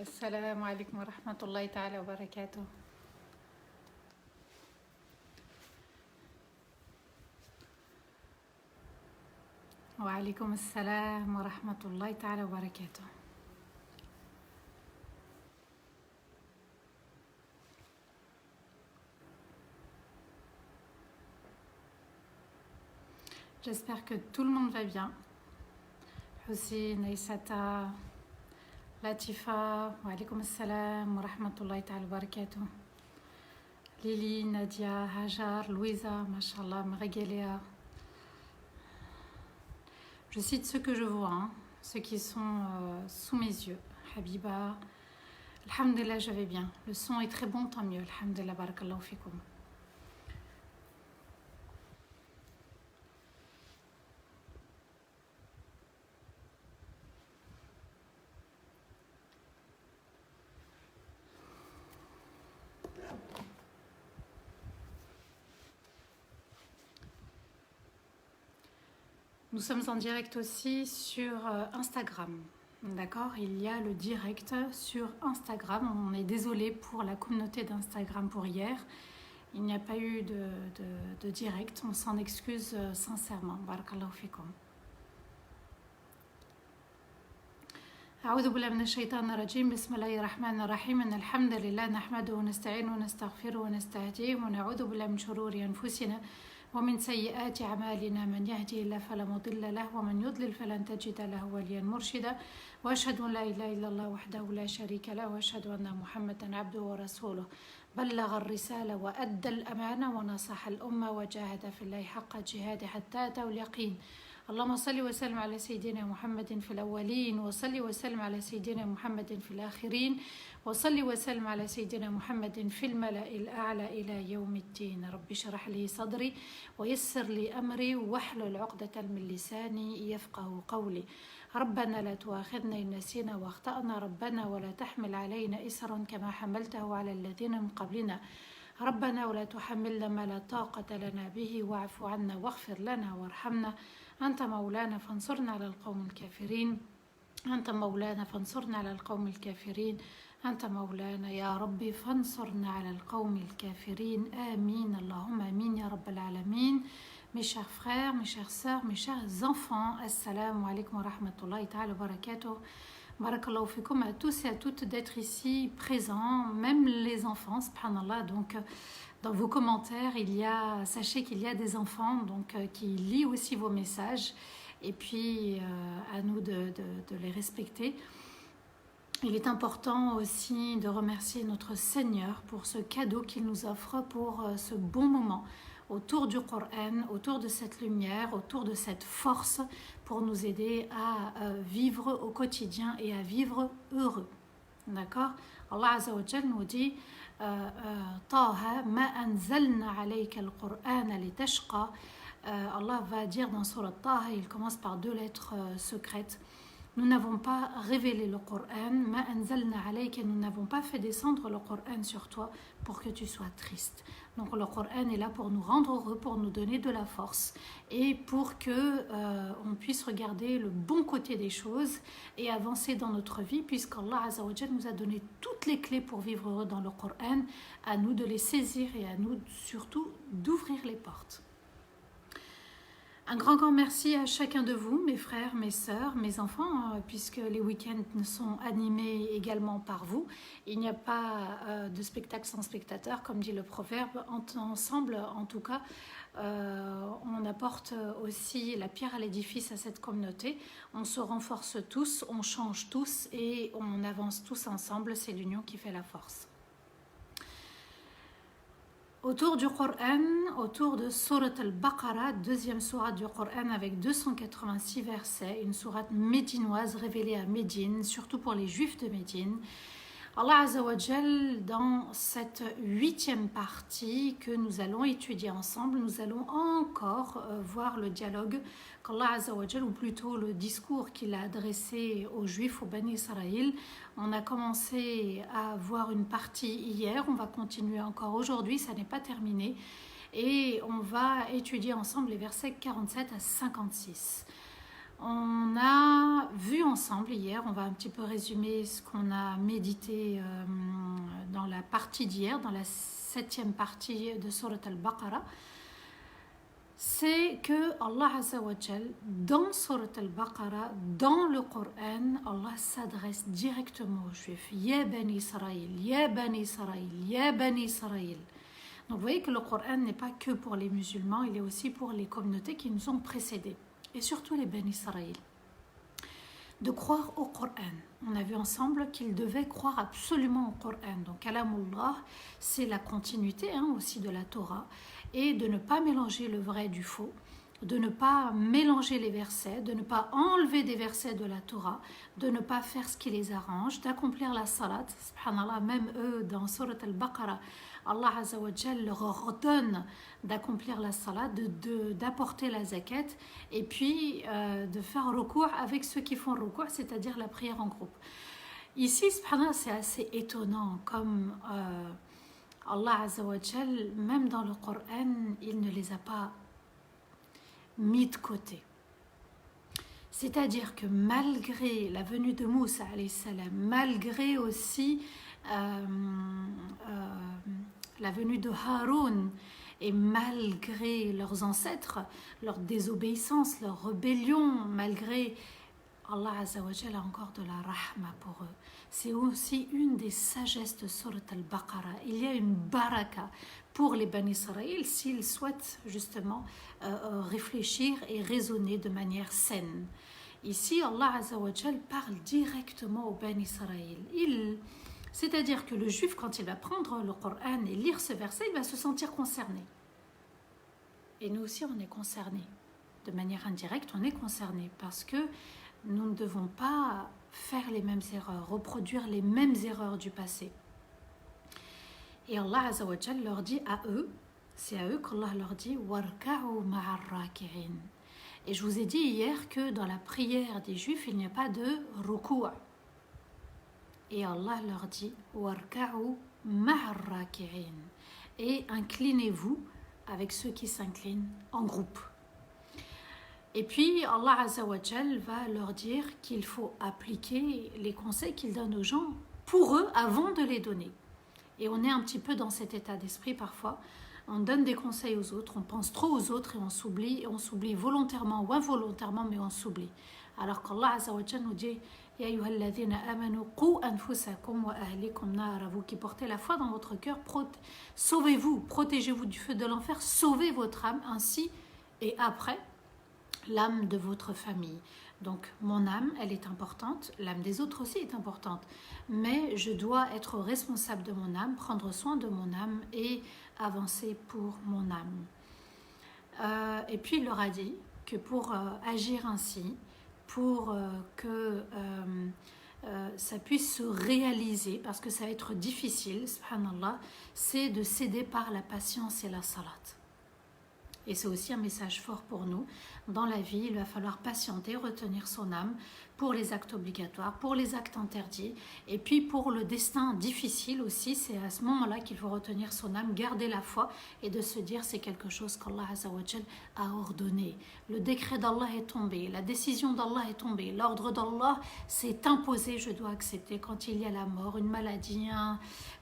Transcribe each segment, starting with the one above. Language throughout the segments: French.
السلام عليكم ورحمة الله تعالى وبركاته. وعليكم السلام ورحمة الله تعالى وبركاته. J'espère que tout le monde va bien. Hussein, Aïsata, Latifa, wa alaykoum assalam wa rahmatullahi ta'ala wa barakatuh. Lily, Nadia, Hajar, Louisa, mashallah, Mregelia. Je cite ceux que je vois, hein, ceux qui sont sous mes yeux. Habiba, alhamdulillah, je vais bien. Le son est très bon, tant mieux. Alhamdulillah, barakallahu fikoum. Nous sommes en direct aussi sur Instagram. D'accord, il y a le direct sur Instagram. On est désolé pour la communauté d'Instagram pour hier. Il n'y a pas eu de direct. On s'en excuse sincèrement. Barakallahu fikum. أعوذ بالله من الشيطان الرجيم بسم الله الرحمن الرحيم إن الحمد لله نحمده ونستعينه ونستغفره ونستهديه ونعوذ بالله من شرور أنفسنا ومن سيئات أعمالنا من يهدي الله فلا مضل له ومن يضلل فلن تجد له وليا مرشدا وأشهد أن لا إله إلا الله وحده لا شريك له وأشهد أن محمدا عبده ورسوله بلغ الرسالة وأدى الأمانة ونصح الأمة وجاهد في الله حق جهاده حتى أتاه اليقين اللهم صل وسلم على سيدنا محمد في الأولين وصل وسلم على سيدنا محمد في الآخرين وصل وسلم على سيدنا محمد في الملأ الأعلى إلى يوم الدين رب اشرح لي صدري ويسر لي أمري واحلل عقدة من لساني يفقه قولي ربنا لا تؤاخذنا إن نسينا واخطأنا ربنا ولا تحمل علينا إسرا كما حملته على الذين من قبلنا ربنا ولا تحملنا ما لا طاقة لنا به واعف عنا واغفر لنا وارحمنا أنت مولانا فانصرنا على القوم الكافرين أنت مولانا فانصرنا على القوم الكافرين أنت مولانا يا ربي فانصرنا على القوم الكافرين آمين اللهم آمين يا رب العالمين. Mes chers frères, mes chères sœurs, mes chers enfants, assalamu alaikum wa rahmatullahi ta'ala wa barakatuh. Barakallahu fikum à tous et à toutes d'être ici présents, même les enfants, subhanallah. Donc, dans vos commentaires, sachez qu'il y a des enfants donc, qui lisent aussi vos messages et puis à nous de les respecter. Il est important aussi de remercier notre Seigneur pour ce cadeau qu'il nous offre pour ce bon moment autour du Coran, autour de cette lumière, autour de cette force pour nous aider à vivre au quotidien et à vivre heureux. D'accord? Allah Azza wa Jal nous dit Taha ma anzalna alayka al-Qur'an litashqa. Allah va dire dans Surat Taha, il commence par deux lettres secrètes. Nous n'avons pas révélé le Coran, ma anzalna alayka, nous n'avons pas fait descendre le Coran sur toi pour que tu sois triste. Donc le Coran est là pour nous rendre heureux, pour nous donner de la force et pour que on puisse regarder le bon côté des choses et avancer dans notre vie, puisqu'Allah Azza wa Jal nous a donné toutes les clés pour vivre heureux dans le Coran, à nous de les saisir et à nous surtout d'ouvrir les portes. Un grand merci à chacun de vous, mes frères, mes sœurs, mes enfants, puisque les week-ends sont animés également par vous. Il n'y a pas de spectacle sans spectateur, comme dit le proverbe. Ensemble, en tout cas, on apporte aussi la pierre à l'édifice à cette communauté. On se renforce tous, on change tous et on avance tous ensemble. C'est l'union qui fait la force. Autour du Coran, autour de Surat al-Baqarah, deuxième sourate du Coran avec 286 versets, une sourate médinoise révélée à Médine, surtout pour les juifs de Médine. Allah Azza wa Jal, dans cette 8e partie que nous allons étudier ensemble, nous allons encore voir le dialogue qu'Allah Azza wa Jal, ou plutôt le discours qu'il a adressé aux juifs, aux Bani Israël. On a commencé à voir une partie hier, on va continuer encore aujourd'hui, ça n'est pas terminé. Et on va étudier ensemble les versets 47 à 56. On a vu ensemble hier, on va un petit peu résumer ce qu'on a médité dans la partie d'hier, dans la 7e partie de Surat al-Baqarah. C'est que Allah Azza wa Jal, dans Surat al-Baqarah, dans le Coran, Allah s'adresse directement aux Juifs. Ya Bani Israël, Ya Bani Israël, Ya Bani Israël. Donc vous voyez que le Coran n'est pas que pour les musulmans, il est aussi pour les communautés qui nous ont précédés. Et surtout les Bani Israël. De croire au Coran. On a vu ensemble qu'ils devaient croire absolument au Coran. Donc Kalamullah, c'est la continuité aussi de la Torah. Et de ne pas mélanger le vrai du faux, de ne pas mélanger les versets, de ne pas enlever des versets de la Torah, de ne pas faire ce qui les arrange, d'accomplir la salat. Subhanallah, même eux, dans Surat al-Baqarah, Allah Azza wa Jal leur ordonne d'accomplir la salat, d'apporter la zakat, et puis de faire recours avec ceux qui font recours, c'est-à-dire la prière en groupe. Ici, subhanallah, c'est assez étonnant, comme Allah Azza wa Jal, même dans le Coran, il ne les a pas mis de côté. C'est-à-dire que malgré la venue de Moussa, malgré aussi la venue de Haroun, et malgré leurs ancêtres, leur désobéissance, leur rébellion, malgré Allah Azza wa Jal a encore de la rahma pour eux. C'est aussi une des sagesses de Surat al-Baqarah. Il y a une baraka pour les Bani Israël s'ils souhaitent justement réfléchir et raisonner de manière saine. Ici, Allah Azza wa Jal parle directement aux Bani Israël. C'est-à-dire que le juif, quand il va prendre le Coran et lire ce verset, il va se sentir concerné. Et nous aussi, on est concernés. De manière indirecte, on est concernés parce que nous ne devons pas faire les mêmes erreurs, reproduire les mêmes erreurs du passé. Et Allah Azza wa Jal leur dit à eux, c'est à eux qu'Allah leur dit « Warka'u ma'ar raki'in ». Et je vous ai dit hier que dans la prière des Juifs, il n'y a pas de ruku'. Et Allah leur dit « Warka'u ma'ar raki'in ». Et inclinez-vous avec ceux qui s'inclinent en groupe. Et puis Allah Azza wa Jal va leur dire qu'il faut appliquer les conseils qu'il donne aux gens pour eux avant de les donner. Et on est un petit peu dans cet état d'esprit parfois. On donne des conseils aux autres, on pense trop aux autres et on s'oublie volontairement ou involontairement, mais on s'oublie. Alors qu'Allah Azza wa Jal nous dit Ya ayyuhalladhina amanu qu anfusakum wa ahlikum nar, vous qui portez la foi dans votre cœur, sauvez-vous, protégez-vous du feu de l'enfer, sauvez votre âme ainsi et après l'âme de votre famille. Donc mon âme, elle est importante, l'âme des autres aussi est importante, mais je dois être responsable de mon âme, prendre soin de mon âme et avancer pour mon âme. Et puis il leur a dit que pour agir ainsi, pour que ça puisse se réaliser, parce que ça va être difficile, subhanallah, c'est de céder par la patience et la salat. Et c'est aussi un message fort pour nous. Dans la vie, il va falloir patienter, retenir son âme pour les actes obligatoires, pour les actes interdits. Et puis pour le destin difficile aussi, c'est à ce moment-là qu'il faut retenir son âme, garder la foi et de se dire c'est quelque chose qu'Allah Azza wa Jal a ordonné. Le décret d'Allah est tombé, la décision d'Allah est tombée, l'ordre d'Allah s'est imposé, je dois accepter. Quand il y a la mort, une maladie,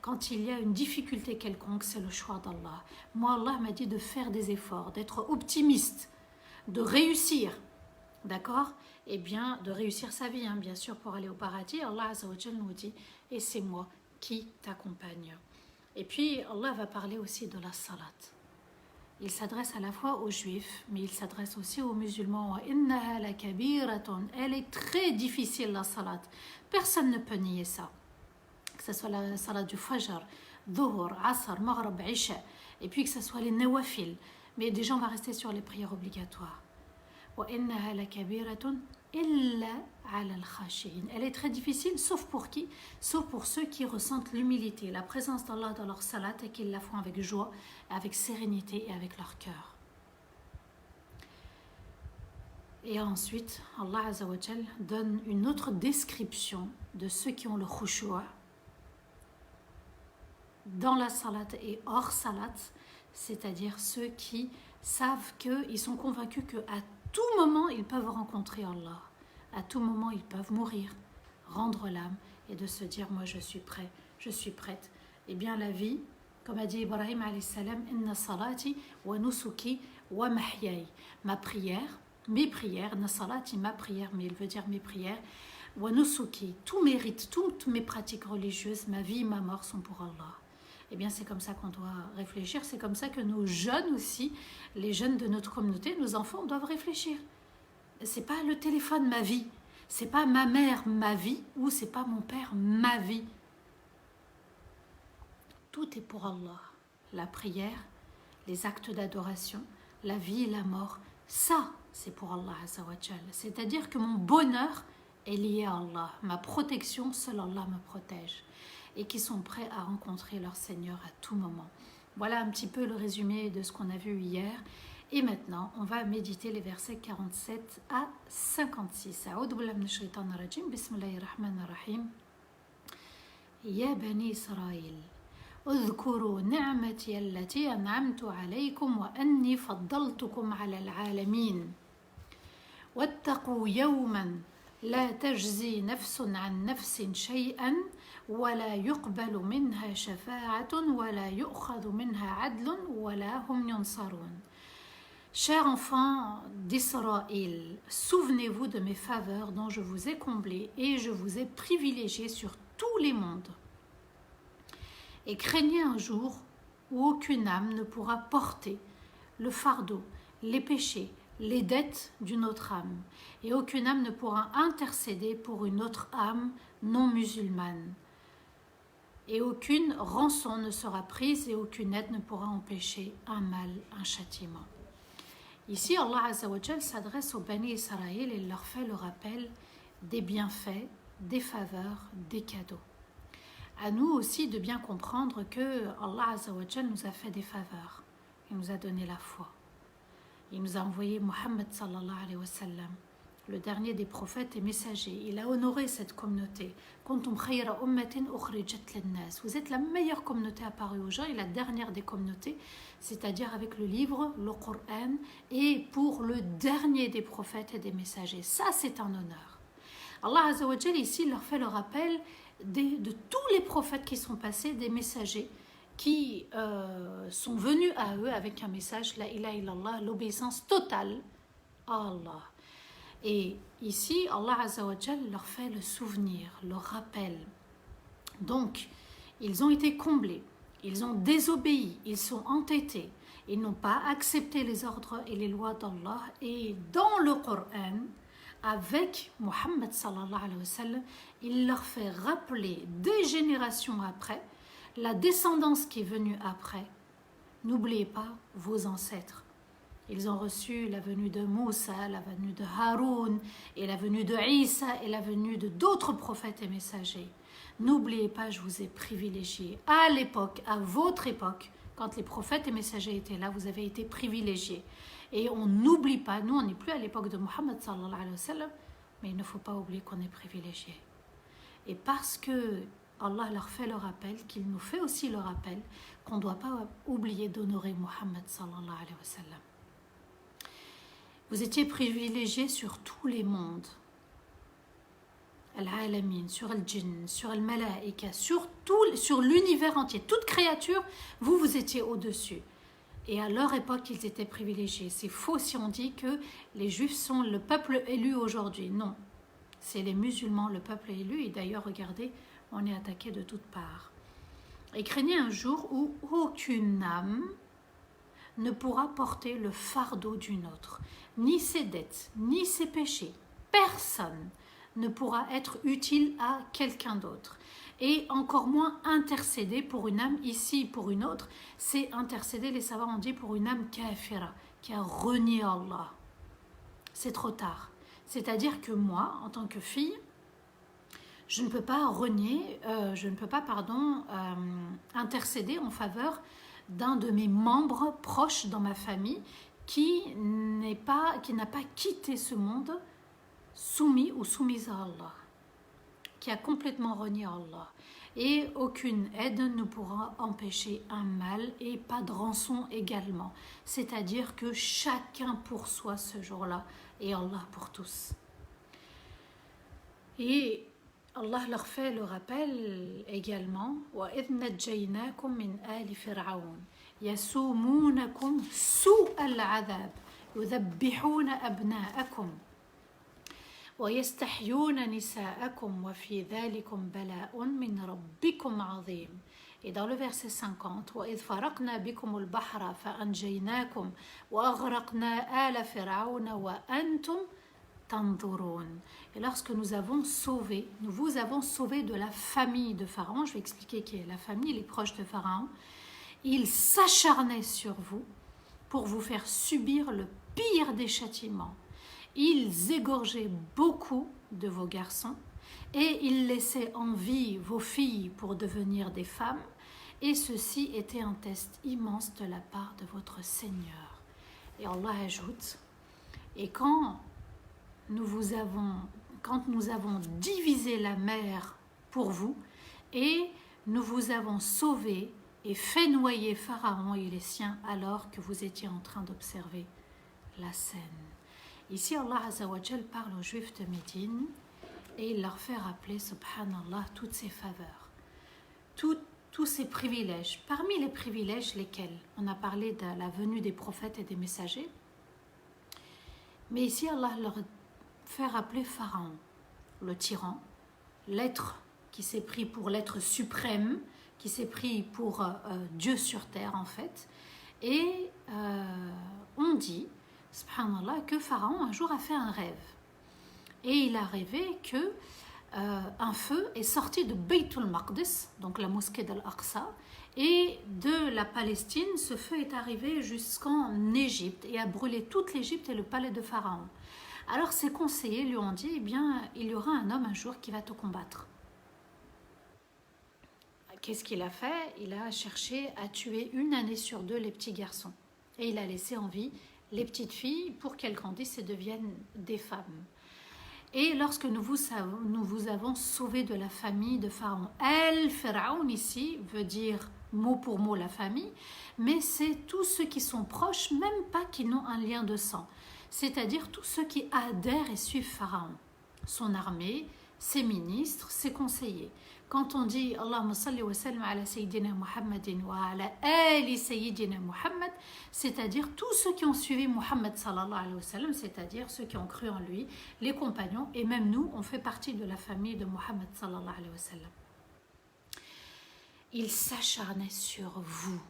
quand il y a une difficulté quelconque, c'est le choix d'Allah. Moi, Allah m'a dit de faire des efforts, d'être optimiste, de réussir, d'accord ? Eh bien, de réussir sa vie, bien sûr, pour aller au paradis. Allah Azza wa Jal nous dit, et c'est moi qui t'accompagne. Et puis, Allah va parler aussi de la salat. Il s'adresse à la fois aux juifs, mais il s'adresse aussi aux musulmans. Innaha la kabiratun. Elle est très difficile, la salat. Personne ne peut nier ça. Que ce soit la salat du Fajr, Dhuhr, Asr, Maghrib, Isha, et puis que ce soit les nawafil. Mais déjà, on va rester sur les prières obligatoires. وَإِنَّهَا لَكَبِيرَةٌ إِلَّا عَلَى الْخَاشِعِينَ. Elle est très difficile, sauf pour qui? Sauf pour ceux qui ressentent l'humilité, la présence d'Allah dans leur salat et qui la font avec joie, avec sérénité et avec leur cœur. Et ensuite, Allah Azza wa Jal donne une autre description de ceux qui ont le khushu'a dans la salat et hors salat, c'est-à-dire ceux qui savent qu'ils sont convaincus qu'à tout moment, ils peuvent rencontrer Allah. À tout moment, ils peuvent mourir, rendre l'âme et de se dire, moi je suis prêt, je suis prête. Eh bien la vie, comme a dit Ibrahim alayhi salam, inna salati wa nusuki wa mahyai. Ma prière, mes prières, inna salati, ma prière, mais il veut dire mes prières, wa nusuki, tout mérite, toutes mes pratiques religieuses, ma vie, ma mort sont pour Allah. Eh bien c'est comme ça qu'on doit réfléchir, c'est comme ça que nos jeunes aussi, les jeunes de notre communauté, nos enfants doivent réfléchir. C'est pas le téléphone ma vie, c'est pas ma mère ma vie, ou c'est pas mon père ma vie. Tout est pour Allah. La prière, les actes d'adoration, la vie et la mort, ça c'est pour Allah Azza wa Jal. C'est-à-dire que mon bonheur est lié à Allah, ma protection, seul Allah me protège. Et qui sont prêts à rencontrer leur Seigneur à tout moment. Voilà un petit peu le résumé de ce qu'on a vu hier. Et maintenant, on va méditer les versets 47 à 56. A'udhu billahi minash shaitanir rajim. Bismillahir rahmanir rahim. Ya bani Israël, اذكروا نعمتي التي أنعمت عليكم وأني فضلتكم على العالمين واتقوا يوما لا تجزي نفس عن نفس شيئا ولا يقبل منها شفاعة ولا يؤخذ منها عدل ولا هم ينصرون. Chers enfants d'Israël, souvenez-vous de mes faveurs dont je vous ai comblés et je vous ai privilégiés sur tous les mondes. Et craignez un jour où aucune âme ne pourra porter le fardeau, les péchés, les dettes d'une autre âme, et aucune âme ne pourra intercéder pour une autre âme non musulmane. Et aucune rançon ne sera prise et aucune aide ne pourra empêcher un mal, un châtiment. Ici, Allah Azza wa Jal s'adresse aux Bani Israël et leur fait le rappel des bienfaits, des faveurs, des cadeaux. À nous aussi de bien comprendre que Allah Azza wa Jal nous a fait des faveurs. Il nous a donné la foi. Il nous a envoyé Muhammad sallallahu alayhi wa sallam, le dernier des prophètes et messagers. Il a honoré cette communauté. Kuntum khayra ummatin ukhrijat lin-nas. Vous êtes la meilleure communauté apparue aux gens et la dernière des communautés, c'est-à-dire avec le livre, le Coran, et pour le dernier des prophètes et des messagers. Ça, c'est un honneur. Allah Azza wa Jal ici leur fait le rappel de tous les prophètes qui sont passés, des messagers qui sont venus à eux avec un message, la ilaha illallah, l'obéissance totale à Allah. Et ici, Allah Azza wa Jal leur fait le souvenir, le rappel. Donc, ils ont été comblés, ils ont désobéi, ils sont entêtés, ils n'ont pas accepté les ordres et les lois d'Allah. Et dans le Coran, avec Muhammad sallallahu alayhi wa sallam, il leur fait rappeler des générations après, la descendance qui est venue après. N'oubliez pas vos ancêtres. Ils ont reçu la venue de Moussa, la venue de Haroun, et la venue de Isa, et la venue de d'autres prophètes et messagers. N'oubliez pas, je vous ai privilégiés. À l'époque, à votre époque, quand les prophètes et messagers étaient là, vous avez été privilégiés. Et on n'oublie pas, nous on n'est plus à l'époque de Muhammad sallallahu alayhi wa sallam, mais il ne faut pas oublier qu'on est privilégiés. Et parce que Allah leur fait le rappel, qu'il nous fait aussi le rappel, qu'on ne doit pas oublier d'honorer Muhammad sallallahu alayhi wa sallam. Vous étiez privilégiés sur tous les mondes. Al-Alamin, sur Al-Jinn, sur Al-Malaïka, sur l'univers entier. Toute créature, vous étiez au-dessus. Et à leur époque, ils étaient privilégiés. C'est faux si on dit que les Juifs sont le peuple élu aujourd'hui. Non, c'est les musulmans, le peuple élu. Et d'ailleurs, regardez, on est attaqué de toutes parts. Et craignez un jour où aucune âme ne pourra porter le fardeau d'une autre, ni ses dettes, ni ses péchés. Personne ne pourra être utile à quelqu'un d'autre. Et encore moins intercéder pour une âme ici, pour une autre. C'est intercéder, les savants ont dit, pour une âme kafira, qui a renié Allah. C'est trop tard. C'est-à-dire que moi, en tant que fille, je ne peux pas renier, intercéder en faveur d'un de mes membres proches dans ma famille qui n'a pas quitté ce monde soumis ou soumise à Allah. qui a complètement renié Allah. Et aucune aide ne pourra empêcher un mal et pas de rançon également. C'est-à-dire que chacun pour soi ce jour-là et Allah pour tous. Et Allah leur fait le rappel également وَإِذْ نَجَّيْنَاكُمْ مِنْ آلِ فِرْعَوْنَ يَسُومُونَكُمْ سُوءَ الْعَذَابِ يُذَبِّحُونَ أَبْنَاءَكُمْ وَيَسْتَحْيُونَ نِسَاءَكُمْ وَفِي ذَلِكُمْ بَلَاءٌ مِّنْ رَبِّكُمْ عَظِيمٌ. Et dans le verset 50, وَإِذْ فَرَقْنَا بِكُمُ الْبَحْرَ فَأَنْجَيْنَاكُمْ وَأَغْرَقْنَا آلَ فِرْعَوْنَ وَأَنْتُمْ تنظرون. Et lorsque nous vous avons sauvé de la famille de Pharaon, je vais expliquer qui est la famille, les proches de Pharaon, ils s'acharnaient sur vous pour vous faire subir le pire des châtiments. Ils égorgeaient beaucoup de vos garçons et ils laissaient en vie vos filles pour devenir des femmes, et ceci était un test immense de la part de votre Seigneur. Et Allah ajoute, et quand nous avons divisé la mer pour vous et nous vous avons sauvé et fait noyer Pharaon et les siens alors que vous étiez en train d'observer la scène. Ici, Allah Azza wa Jal parle aux Juifs de Médine et il leur fait rappeler, subhanallah, toutes ses faveurs, tous ses privilèges. Parmi les privilèges, lesquels? On a parlé de la venue des prophètes et des messagers, mais ici, Allah leur fait rappeler Pharaon, le tyran, l'être qui s'est pris pour l'être suprême, qui s'est pris pour Dieu sur terre en fait. Et on dit, subhanallah, que Pharaon un jour a fait un rêve. Et il a rêvé que un feu est sorti de Bayt al-Maqdis, donc la mosquée d'Al-Aqsa, et de la Palestine, ce feu est arrivé jusqu'en Égypte et a brûlé toute l'Égypte et le palais de Pharaon. Alors ses conseillers lui ont dit, eh bien, il y aura un homme un jour qui va te combattre. Qu'est-ce qu'il a fait? Il a cherché à tuer 1 année sur 2 les petits garçons. Et il a laissé en vie les petites filles pour qu'elles grandissent et deviennent des femmes. Et lorsque nous vous avons sauvé de la famille de Pharaon, El-Pharaon ici veut dire mot pour mot la famille, mais c'est tous ceux qui sont proches, même pas qui n'ont un lien de sang. C'est-à-dire tous ceux qui adhèrent et suivent Pharaon, son armée, ses ministres, ses conseillers. Quand on dit Allahumma salli wa sallim ala Sayyidina Muhammadin wa ala ali Sayyidina Muhammad, c'est-à-dire tous ceux qui ont suivi Muhammad sallallahu alayhi wa sallam, c'est-à-dire ceux qui ont cru en lui, les compagnons, et même nous, on fait partie de la famille de Muhammad sallallahu alayhi wa sallam. Il s'acharnait sur vous.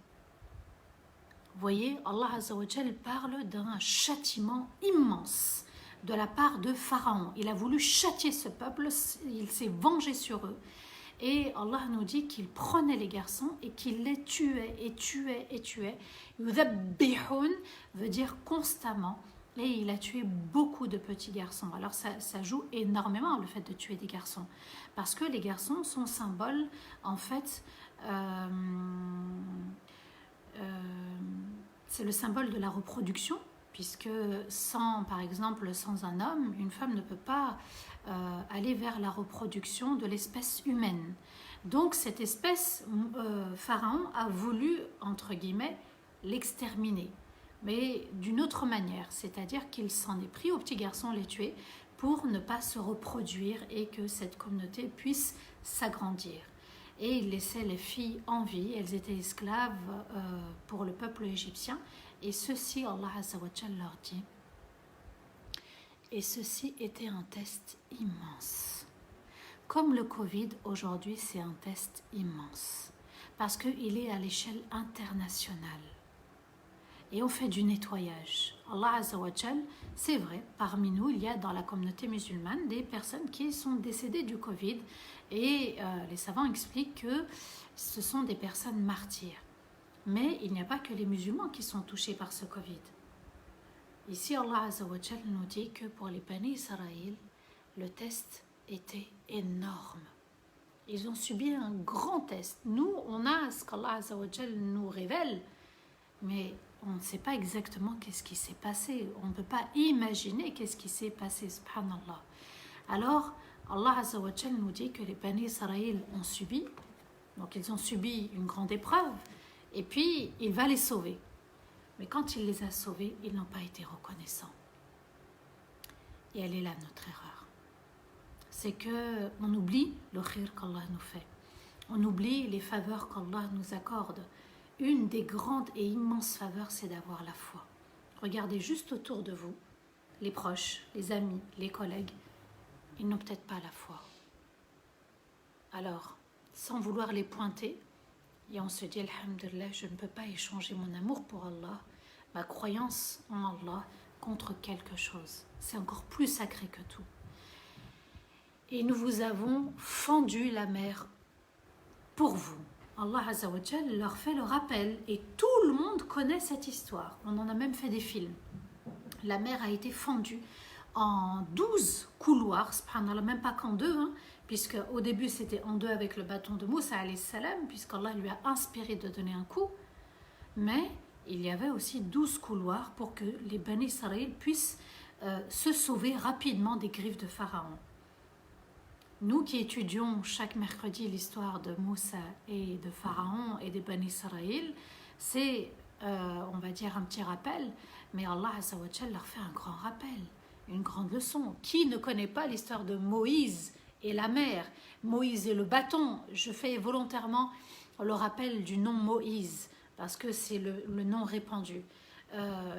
Vous voyez, Allah Azza wa Jal parle d'un châtiment immense de la part de Pharaon. Il a voulu châtier ce peuple, il s'est vengé sur eux. Et Allah nous dit qu'il prenait les garçons et qu'il les tuait et tuait et tuait. Yudhabbihun veut dire constamment. Et il a tué beaucoup de petits garçons. Alors ça joue énormément le fait de tuer des garçons. Parce que les garçons sont symboles, en fait, c'est le symbole de la reproduction. Puisque par exemple, sans un homme, une femme ne peut pas aller vers la reproduction de l'espèce humaine. Donc cette espèce, Pharaon a voulu, entre guillemets, l'exterminer, mais d'une autre manière, c'est-à-dire qu'il s'en est pris aux petits garçons, les tuer, pour ne pas se reproduire et que cette communauté puisse s'agrandir. Et il laissait les filles en vie, elles étaient esclaves pour le peuple égyptien. Et ceci, Allah Azza wa Jal leur dit, et ceci était un test immense. Comme le Covid, aujourd'hui, c'est un test immense. Parce qu'il est à l'échelle internationale. Et on fait du nettoyage. Allah Azza wa Jal, c'est vrai, parmi nous, il y a dans la communauté musulmane des personnes qui sont décédées du Covid. Et les savants expliquent que ce sont des personnes martyrs. Mais il n'y a pas que les musulmans qui sont touchés par ce Covid. Ici, Allah Azza wa Jal nous dit que pour les Bani Israël, le test était énorme. Ils ont subi un grand test. Nous, on a ce qu'Allah Azza wa Jal nous révèle, mais on ne sait pas exactement qu'est-ce qui s'est passé. On ne peut pas imaginer qu'est-ce qui s'est passé, subhanallah. Alors, Allah Azza wa Jal nous dit que les Bani Israël ont subi, donc ils ont subi une grande épreuve, et puis il va les sauver. Mais quand il les a sauvés, ils n'ont pas été reconnaissants. Et elle est là notre erreur. C'est qu'on oublie le khir qu'Allah nous fait. On oublie les faveurs qu'Allah nous accorde. Une des grandes et immenses faveurs, c'est d'avoir la foi. Regardez juste autour de vous, les proches, les amis, les collègues, ils n'ont peut-être pas la foi. Alors, sans vouloir les pointer, et on se dit, alhamdulillah, je ne peux pas échanger mon amour pour Allah, ma croyance en Allah, contre quelque chose. C'est encore plus sacré que tout. Et nous vous avons fendu la mer pour vous. Allah Azza wa Jal leur fait le rappel et tout le monde connaît cette histoire. On en a même fait des films. La mer a été fendue en 12 couloirs, subhanallah, même pas qu'en deux, puisque au début c'était en deux avec le bâton de Moussa alayhi salam, puisqu'Allah lui a inspiré de donner un coup. Mais il y avait aussi 12 couloirs pour que les Bani Israël puissent se sauver rapidement des griffes de Pharaon. Nous qui étudions chaque mercredi l'histoire de Moussa et de Pharaon et des Bani Israël, c'est, on va dire, un petit rappel, mais Allah Azza wa Jal leur fait un grand rappel, une grande leçon. Qui ne connaît pas l'histoire de Moïse et la mer, Moïse et le bâton? Je fais volontairement le rappel du nom Moïse, parce que c'est le nom répandu.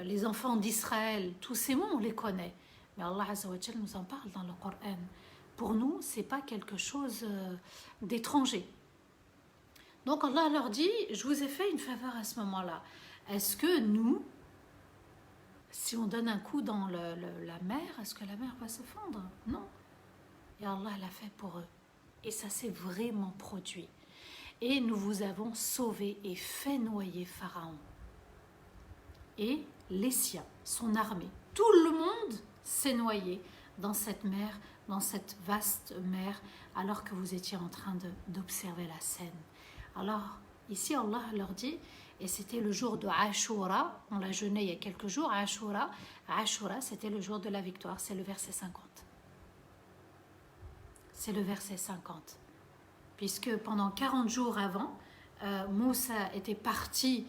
Les enfants d'Israël, tous ces mots, on les connaît. Mais Allah Azza wa Jal nous en parle dans le Coran. Pour nous, ce n'est pas quelque chose d'étranger. Donc Allah leur dit, je vous ai fait une faveur à ce moment-là. Est-ce que nous, si on donne un coup dans la mer, est-ce que la mer va se fondre? Non. Et Allah l'a fait pour eux. Et ça s'est vraiment produit. Et nous vous avons sauvés et fait noyer Pharaon. Et les siens, son armée. Tout le monde s'est noyé dans cette mer, dans cette vaste mer, alors que vous étiez en train d'observer la scène. Alors, ici, Allah leur dit, et c'était le jour de Ashura, on l'a jeûné il y a quelques jours, Ashura, c'était le jour de la victoire, c'est le verset 50. C'est le verset 50. Puisque pendant 40 jours avant, Moussa était parti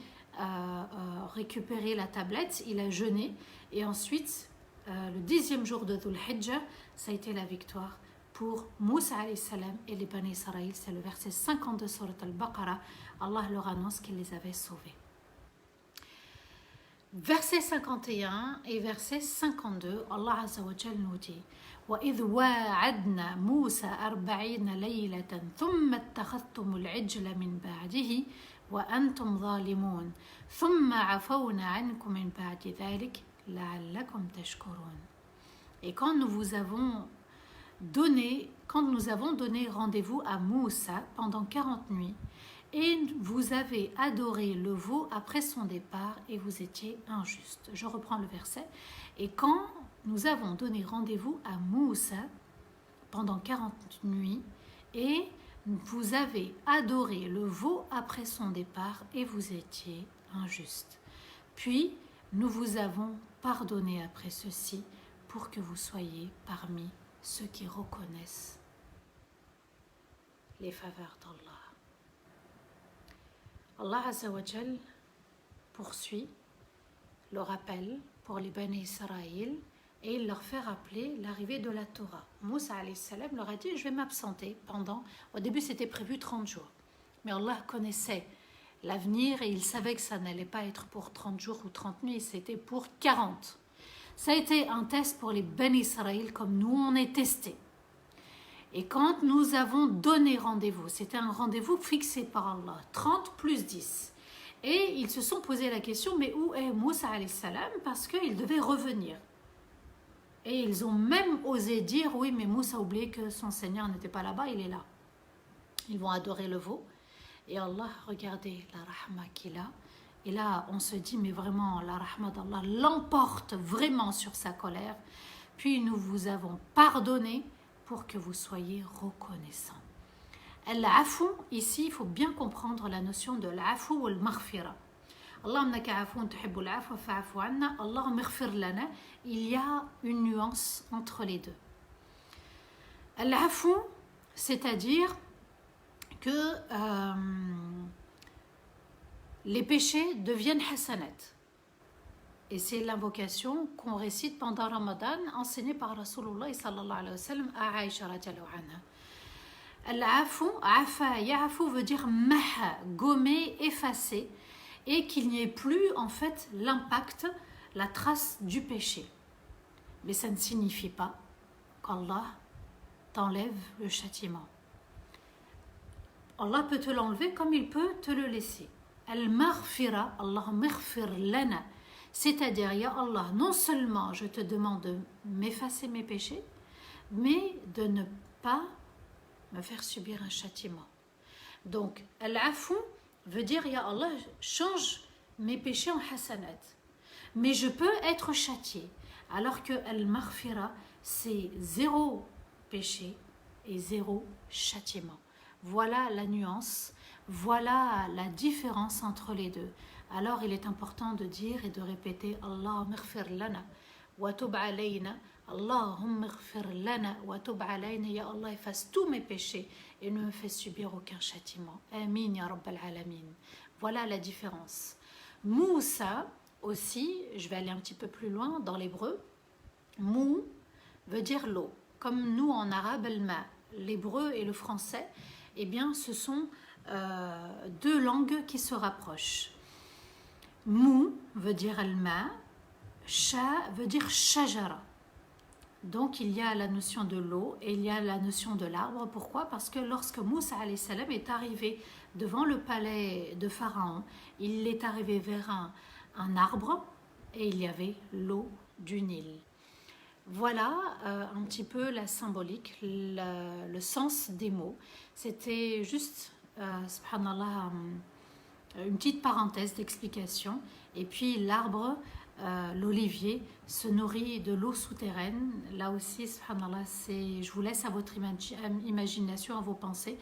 récupérer la tablette, il a jeûné, et ensuite, le 10e jour de Dhul Hijjah, ça a été la victoire pour Moussa alayhi salam et les Bani Israël. C'est le verset 50 de Surat al-Baqarah. Allah leur annonce qu'il les avait sauvés. Verset 51 et verset 52, Allah Azza wa Jal nous dit وَإِذْ وَاعَدْنَا مُوسَى 40 لَيْلَةً ثُمَّ اتَّخَذْتُمُ الْعِجْلَ مِنْ بَعْدِهِ وَأَنْتُمْ ظَالِمُونَ ثُمَّ عَفَوْنَا عَنْكُمْ مِنْ بَعْدِ ذَلِكَ لَعَلَّكُمْ تَشْكُرُونَ. Et quand nous vous avons donné rendez-vous à Moussa pendant 40 nuits, et vous avez adoré le veau après son départ et vous étiez injuste. Je reprends le verset. Et quand nous avons donné rendez-vous à Moussa pendant 40 nuits et vous avez adoré le veau après son départ et vous étiez injuste. Puis nous vous avons pardonné après ceci pour que vous soyez parmi ceux qui reconnaissent les faveurs d'Allah. Allah Azza wa Jal poursuit le rappel pour les Bani Israël et il leur fait rappeler l'arrivée de la Torah. Moussa alayhi salam leur a dit, je vais m'absenter pendant, au début c'était prévu 30 jours, mais Allah connaissait l'avenir et il savait que ça n'allait pas être pour 30 jours ou 30 nuits, c'était pour 40. Ça a été un test pour les Bani Israël comme nous on est testés. Et quand nous avons donné rendez-vous, c'était un rendez-vous fixé par Allah, 30 plus 10. Et ils se sont posé la question, mais où est Moussa alayhi salam? Parce qu'il devait revenir. Et ils ont même osé dire, oui, mais Moussa a oublié que son Seigneur n'était pas là-bas, il est là. Ils vont adorer le veau. Et Allah, regardez la rahma qu'il a. Et là, on se dit, mais vraiment, la rahma d'Allah l'emporte vraiment sur sa colère. Puis nous vous avons pardonné pour que vous soyez reconnaissants. Al-afou, ici, il faut bien comprendre la notion de l'afou ou al-maghfira. Allah il y a une nuance entre les deux. Al-afu, c'est-à-dire que les péchés deviennent hasanat. Et c'est l'invocation qu'on récite pendant Ramadan, enseignée par Rasulullah sallallahu alayhi wa sallam à Aïcha radiallahu anha. Al-afu, afa, ya'afu veut dire maha, gommer, effacer, et qu'il n'y ait plus en fait l'impact, la trace du péché. Mais ça ne signifie pas qu'Allah t'enlève le châtiment. Allah peut te l'enlever comme il peut te le laisser. Al-maghfira, Allahumma ighfir lana. C'est-à-dire, ya Allah, non seulement je te demande de m'effacer mes péchés, mais de ne pas me faire subir un châtiment. Donc, al-afu veut dire, ya Allah, change mes péchés en hasanat. Mais je peux être châtié. Alors que al-maghfira, c'est 0 péché et 0 châtiment. Voilà la nuance, voilà la différence entre les deux. Alors il est important de dire et de répéter Allahumma ighfir lana wa tub alayna, Allahumma ighfir lana wa tub alayna, ya Allah efface tous mes péchés et ne me fais subir aucun châtiment. Amin ya Rabbal Alamin. Voilà la différence. Moussa aussi, je vais aller un petit peu plus loin dans l'hébreu. Mou veut dire l'eau. Comme nous en arabe, al-ma, l'hébreu et le français, eh bien ce sont deux langues qui se rapprochent. Mou veut dire al-ma, sha veut dire shajara. Donc il y a la notion de l'eau et il y a la notion de l'arbre. Pourquoi? Parce que lorsque Moussa alayhi salam est arrivé devant le palais de Pharaon, il est arrivé vers un arbre et il y avait l'eau du Nil. Voilà un petit peu la symbolique, le sens des mots. C'était juste, subhanallah, une petite parenthèse d'explication. Et puis l'arbre, l'olivier, se nourrit de l'eau souterraine. Là aussi, subhanallah, je vous laisse à votre imagination, à vos pensées,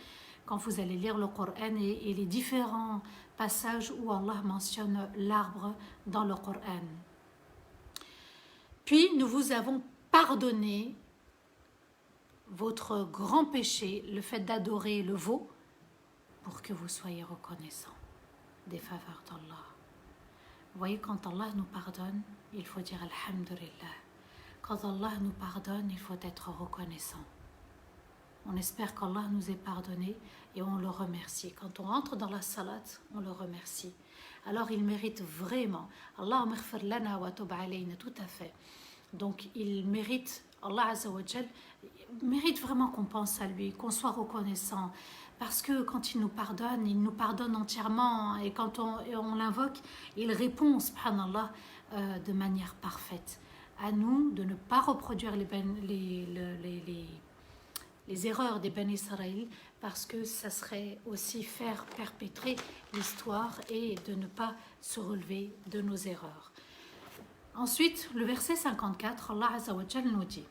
quand vous allez lire le Coran et les différents passages où Allah mentionne l'arbre dans le Coran. Puis nous vous avons pardonné votre grand péché, le fait d'adorer le veau, pour que vous soyez reconnaissants des faveurs d'Allah. Vous voyez, quand Allah nous pardonne, il faut dire Alhamdulillah. Quand Allah nous pardonne, il faut être reconnaissant. On espère qu'Allah nous ait pardonné et on le remercie. Quand on entre dans la salat, on le remercie. Alors il mérite vraiment. Allahumma ighfir lana wa tub alayna, tout à fait. Donc il mérite, Allah Azza wa Jal, mérite vraiment qu'on pense à lui, qu'on soit reconnaissant. Parce que quand il nous pardonne entièrement. Et quand on l'invoque, il répond, subhanallah, de manière parfaite. À nous de ne pas reproduire les erreurs des Ben Israël, parce que ça serait aussi faire perpétrer l'histoire et de ne pas se relever de nos erreurs. Ensuite, le verset 54, Allah Azza wa Jal nous dit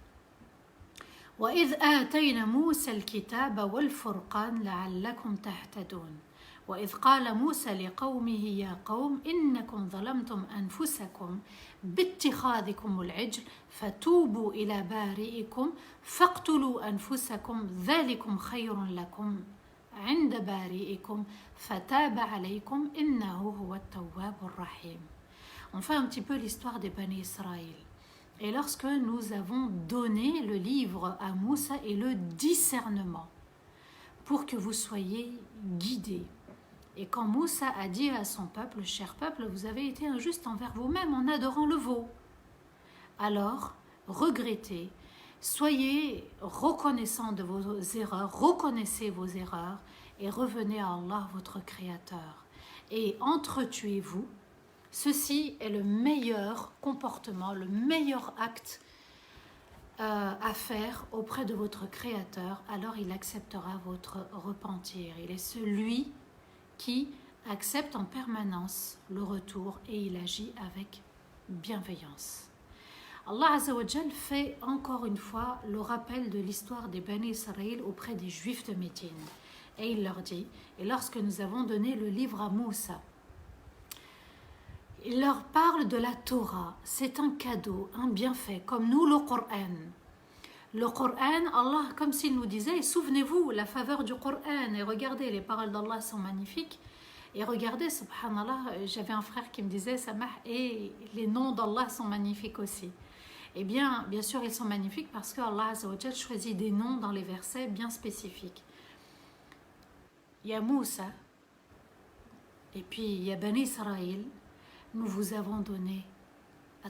وَإِذْ آتَيْنَا مُوسَى الْكِتَابَ وَالْفُرْقَانَ لَعَلَّكُمْ تَهْتَدُونَ وَإِذْ قَالَ مُوسَى لِقَوْمِهِ يَا قَوْمِ إِنَّكُمْ ظَلَمْتُمْ أَنفُسَكُمْ بِاتِّخَاذِكُمُ الْعِجْلَ فَتُوبُوا إِلَى بَارِئِكُمْ فَاقْتُلُوا أَنفُسَكُمْ ذَلِكُمْ خَيْرٌ لَكُمْ عِنْدَ بَارِئِكُمْ فَتَابَ عَلَيْكُمْ إِنَّهُ هُوَ التَّوَّابُ الرَّحِيمُ. On fait un petit peu l'histoire des Bani Israël. Et lorsque nous avons donné le livre à Moussa et le discernement pour que vous soyez guidés. Et quand Moussa a dit à son peuple, cher peuple, vous avez été injuste envers vous-même en adorant le veau. Alors, regrettez, soyez reconnaissants de vos erreurs, reconnaissez vos erreurs et revenez à Allah, votre Créateur. Et entretuez-vous. Ceci est le meilleur comportement, le meilleur acte à faire auprès de votre Créateur. Alors il acceptera votre repentir. Il est celui qui accepte en permanence le retour et il agit avec bienveillance. Allah Azza wa Jal fait encore une fois le rappel de l'histoire des Bani Israël auprès des Juifs de Médine. Et il leur dit, et lorsque nous avons donné le livre à Moussa, il leur parle de la Torah, c'est un cadeau, un bienfait, comme nous le Coran. Le Coran, Allah, comme s'il nous disait, souvenez-vous la faveur du Coran et regardez, les paroles d'Allah sont magnifiques. Et regardez, subhanallah, j'avais un frère qui me disait, Samah, et les noms d'Allah sont magnifiques aussi. Eh bien sûr, ils sont magnifiques parce que Allah Azza wa Jal choisit des noms dans les versets bien spécifiques. Il y a Moussa, et puis il y a Bani Israël, nous vous avons donné la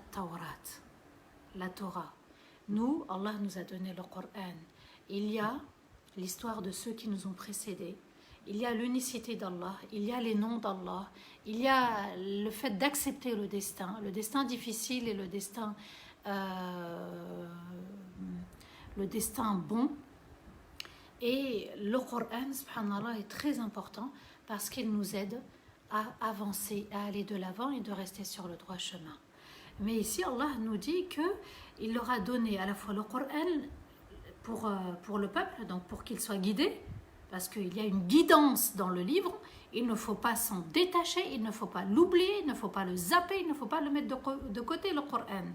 Torah. Nous, Allah nous a donné le Coran. Il y a l'histoire de ceux qui nous ont précédés. Il y a l'unicité d'Allah. Il y a les noms d'Allah. Il y a le fait d'accepter le destin difficile et le destin bon. Et le Coran, subhanallah, est très important parce qu'il nous aide à avancer, à aller de l'avant et de rester sur le droit chemin. Mais ici, Allah nous dit qu'il leur a donné à la fois le Coran pour le peuple, donc pour qu'il soit guidé, parce qu'il y a une guidance dans le livre, il ne faut pas s'en détacher, il ne faut pas l'oublier, il ne faut pas le zapper, il ne faut pas le mettre de côté, le Coran.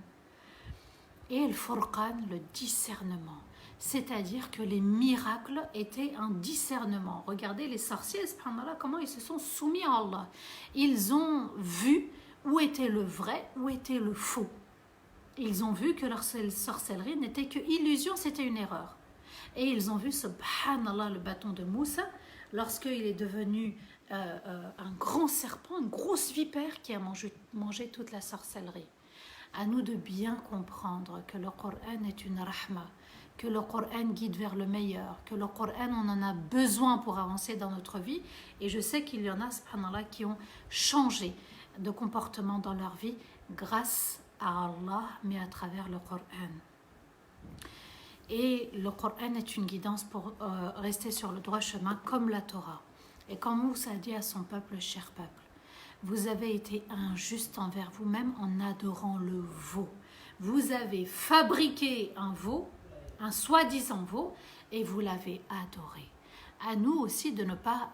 Et le Furqan, le discernement. C'est-à-dire que les miracles étaient un discernement. Regardez les sorciers, subhanallah, comment ils se sont soumis à Allah. Ils ont vu où était le vrai, où était le faux. Ils ont vu que leur sorcellerie n'était que illusion, c'était une erreur. Et ils ont vu, subhanallah, le bâton de Moussa, lorsqu'il est devenu un grand serpent, une grosse vipère qui a mangé toute la sorcellerie. À nous de bien comprendre que le Coran est une rahma, que le Coran guide vers le meilleur, que le Coran, on en a besoin pour avancer dans notre vie. Et je sais qu'il y en a, subhanallah, qui ont changé de comportement dans leur vie grâce à Allah, mais à travers le Coran. Et le Coran est une guidance pour rester sur le droit chemin comme la Torah. Et quand Moussa dit à son peuple, cher peuple, vous avez été injuste envers vous-même en adorant le veau. Vous avez fabriqué un veau, un soi-disant veau, et vous l'avez adoré. À nous aussi de ne pas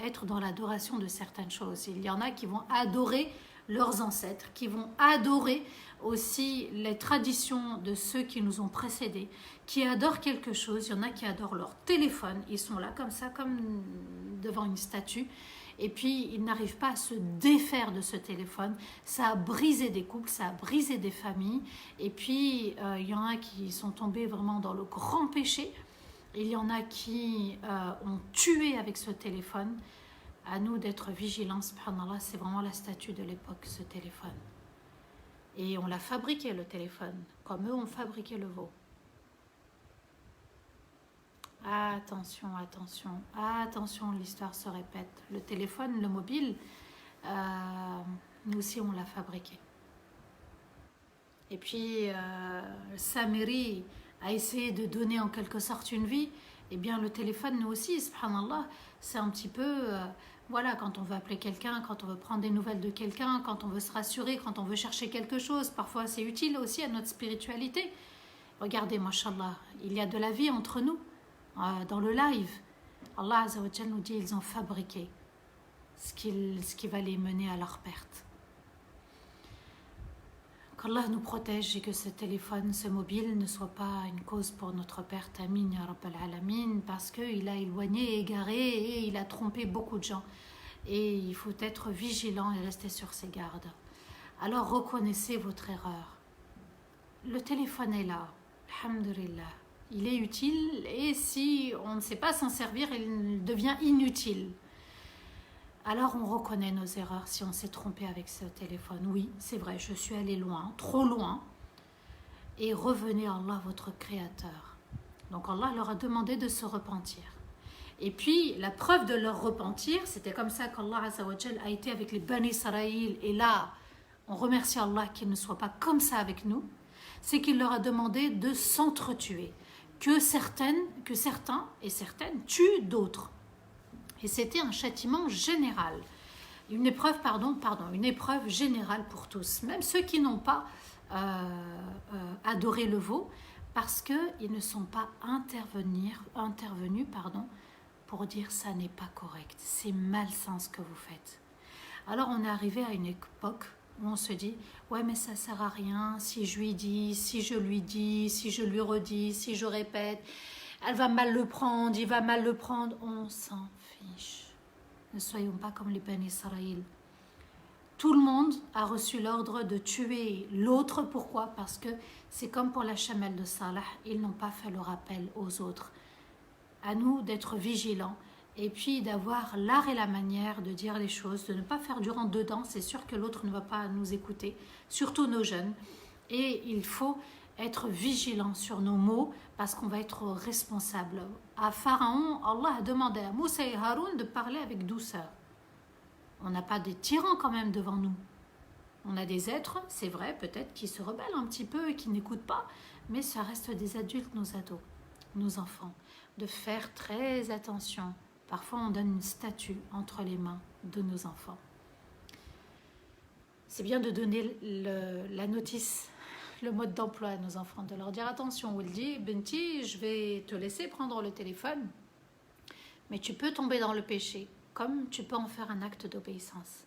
être dans l'adoration de certaines choses. Il y en a qui vont adorer leurs ancêtres, qui vont adorer aussi les traditions de ceux qui nous ont précédés, qui adorent quelque chose. Il y en a qui adorent leur téléphone, ils sont là comme ça, comme devant une statue, et puis ils n'arrivent pas à se défaire de ce téléphone. Ça a brisé des couples, ça a brisé des familles, et puis il y en a qui sont tombés vraiment dans le grand péché. Il y en a qui ont tué avec ce téléphone. À nous d'être vigilants, subhanallah, c'est vraiment la statue de l'époque, ce téléphone. Et on l'a fabriqué, le téléphone, comme eux ont fabriqué le veau. Attention, attention, attention, l'histoire se répète. Le téléphone, le mobile, nous aussi on l'a fabriqué. Et puis, Samiri a essayé de donner en quelque sorte une vie. Eh bien, le téléphone, nous aussi, subhanallah, c'est un petit peu... voilà, quand on veut appeler quelqu'un, quand on veut prendre des nouvelles de quelqu'un, quand on veut se rassurer, quand on veut chercher quelque chose, parfois c'est utile aussi à notre spiritualité. Regardez, mashallah, il y a de la vie entre nous, dans le live. Allah Azza wa Jal nous dit, ils ont fabriqué ce qui va les mener à leur perte. Qu'Allah nous protège et que ce téléphone, ce mobile ne soit pas une cause pour notre perte. Amin, ya Rabbal Alamin, parce qu'il a éloigné, égaré et il a trompé beaucoup de gens. Et il faut être vigilant et rester sur ses gardes. Alors reconnaissez votre erreur. Le téléphone est là, alhamdulillah. Il est utile et si on ne sait pas s'en servir, il devient inutile. Alors on reconnaît nos erreurs si on s'est trompé avec ce téléphone. Oui, c'est vrai, je suis allée loin, trop loin. Et revenez à Allah, votre Créateur. Donc Allah leur a demandé de se repentir. Et puis la preuve de leur repentir, c'était comme ça qu'Allah Azza wa Jal a été avec les Bani Israël. Et là, on remercie Allah qu'il ne soit pas comme ça avec nous. C'est qu'il leur a demandé de s'entretuer. Que certains et certaines tuent d'autres. Et c'était un châtiment général, une épreuve générale pour tous, même ceux qui n'ont pas adoré le veau, parce qu'ils ne sont pas intervenus pour dire ça n'est pas correct, c'est malsain ce que vous faites. Alors on est arrivé à une époque où on se dit « Ouais, mais ça sert à rien, si je lui dis, si je lui dis, si je lui redis, si je répète, elle va mal le prendre, il va mal le prendre. » On s'en fiche. Ne soyons pas comme les Bani Israël. Tout le monde a reçu l'ordre de tuer l'autre. Pourquoi? Parce que c'est comme pour la chamelle de Salah, ils n'ont pas fait le rappel aux autres. À nous d'être vigilants et puis d'avoir l'art et la manière de dire les choses, de ne pas faire du rentre-dedans. C'est sûr que l'autre ne va pas nous écouter, surtout nos jeunes. Et il faut être vigilant sur nos mots parce qu'on va être responsable. À Pharaon, Allah a demandé à Moussa et Haroun de parler avec douceur. On n'a pas des tyrans quand même devant nous. On a des êtres, c'est vrai, peut-être qui se rebellent un petit peu et qui n'écoutent pas, mais ça reste des adultes, nos ados, nos enfants. De faire très attention. Parfois, on donne une statue entre les mains de nos enfants. C'est bien de donner la notice, le mode d'emploi à nos enfants, de leur dire attention, Wildi, Benti, je vais te laisser prendre le téléphone, mais tu peux tomber dans le péché, comme tu peux en faire un acte d'obéissance.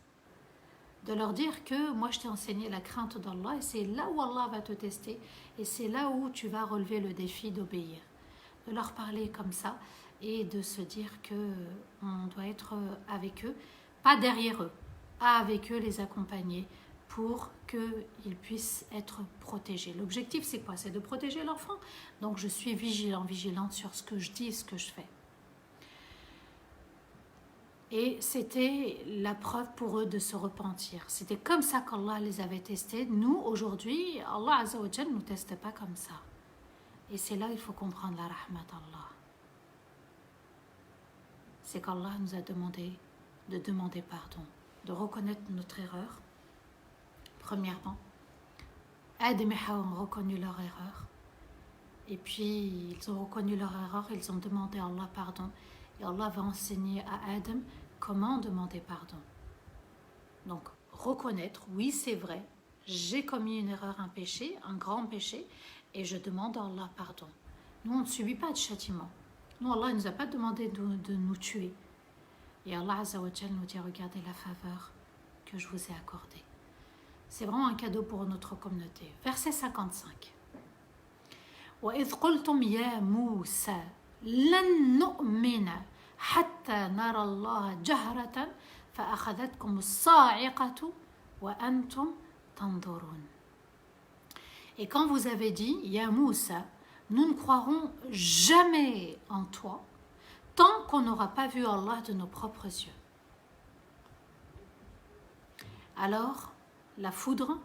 De leur dire que moi je t'ai enseigné la crainte d'Allah et c'est là où Allah va te tester et c'est là où tu vas relever le défi d'obéir. De leur parler comme ça et de se dire qu'on doit être avec eux, pas derrière eux, avec eux les accompagner pour qu'ils puissent être protégés. L'objectif c'est quoi? C'est de protéger l'enfant. Donc je suis vigilante sur ce que je dis et ce que je fais. Et c'était la preuve pour eux de se repentir. C'était comme ça qu'Allah les avait testés. Nous, aujourd'hui, Allah Azza wa Jal ne nous teste pas comme ça. Et c'est là qu'il faut comprendre la rahmat d'Allah. C'est qu'Allah nous a demandé de demander pardon, de reconnaître notre erreur. Premièrement, Adam et Hawa ont reconnu leur erreur. Et puis, ils ont reconnu leur erreur, ils ont demandé à Allah pardon. Et Allah va enseigner à Adam comment demander pardon. Donc, reconnaître, oui c'est vrai, j'ai commis une erreur, un péché, un grand péché, et je demande à Allah pardon. Nous, on ne subit pas de châtiment. Nous, Allah ne nous a pas demandé de nous tuer. Et Allah Azza wa Jal nous dit, regardez la faveur que je vous ai accordée. C'est vraiment un cadeau pour notre communauté. Verset 55. وَإِذْ قُلْتُمْ يَا مُوسَى لن نؤمن حتى نرى الله جهرة فأخذتكم الصاعقة وأنتم تنظرون. Et quand vous avez dit, Ya Moussa, nous ne croirons jamais en toi tant qu'on n'aura pas vu Allah de nos propres yeux. Alors, la foudre,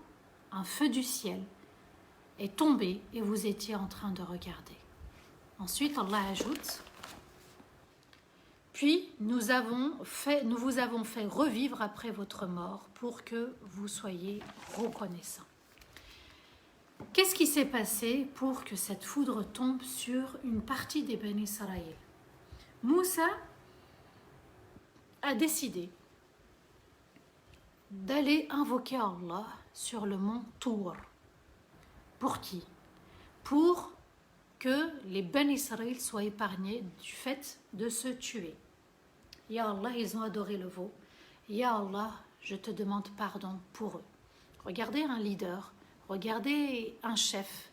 un feu du ciel, est tombé et vous étiez en train de regarder. Ensuite, Allah ajoute, puis nous vous avons fait revivre après votre mort pour que vous soyez reconnaissants. Qu'est-ce qui s'est passé pour que cette foudre tombe sur une partie des Bani Israël? Moussa a décidé d'aller invoquer Allah sur le mont Tour. Pour qui? Pour que les Bani Israël soient épargnés du fait de se tuer. Ya Allah, ils ont adoré le veau. Ya Allah, je te demande pardon pour eux. Regardez un leader, regardez un chef,